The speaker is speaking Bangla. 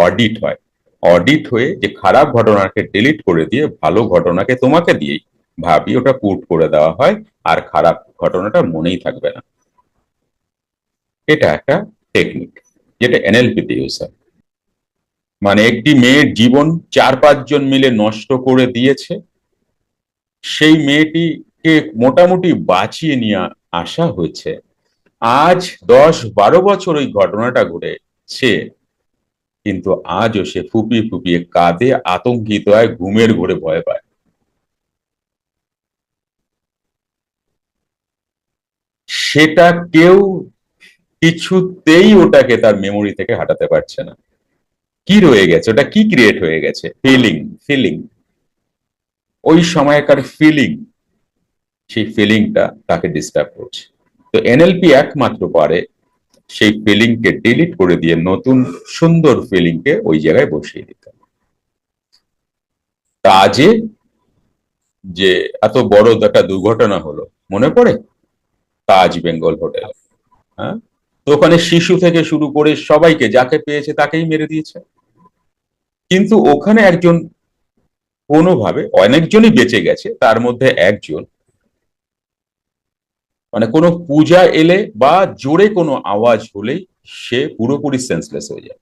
অডিট হয়। অডিট হয়ে যে খারাপ ঘটনাকে ডিলিট করে দিয়ে ভালো ঘটনাকে তোমাকে দিয়েই ভাবি ওটা পুট করে দেওয়া হয়, আর খারাপ ঘটনাটা মনেই থাকবে না। এটা একটা টেকনিক যেটা এনএলপিতে ইউজ হয়। মানে একটি মেয়ের জীবন 4-5 জন মিলে নষ্ট করে দিয়েছে, সেই মেয়েটিকে মোটামুটি বাঁচিয়ে নিয়ে আসা হয়েছে। আজ 10-12 বছর ওই ঘটনাটা ঘটেছে, কিন্তু আজও সে ফুপিয়ে ফুপিয়ে কাঁদে, আতঙ্কিত হয়, ঘুমের ঘোরে ভয় পায়। সেটা কেউ কিছুতেই ওটাকে তার মেমোরি থেকে হাঁটাতে পারছে না। কি রয়ে গেছে, ওটা কি ক্রিয়েট হয়ে গেছে? ফিলিং। ফিলিং, ওই সময়কার ফিলিং, সেই ফিলিংটা তাকে ডিস্টার্ব করছে। তো এনএলপি একমাত্র পারে সেই ফিলিংকে ডিলিট করে দিয়ে নতুন সুন্দর ফিলিংকে ওই জায়গায় বসিয়ে দিতে। কাজে যে এত বড় একটা দুর্ঘটনা হলো, মনে পড়ে তাজ বেঙ্গল হোটেল? হ্যাঁ, তো ওখানে শিশু থেকে শুরু করে সবাইকে, যাকে পেয়েছে তাকেই মেরে দিয়েছে। কিন্তু ওখানে একজন কোনোভাবে, অনেকজনই বেঁচে গেছে, তার মধ্যে একজন, মানে কোনো পূজা এলে বা জোরে কোনো আওয়াজ হলেই সে পুরোপুরি সেন্সলেস হয়ে যায়।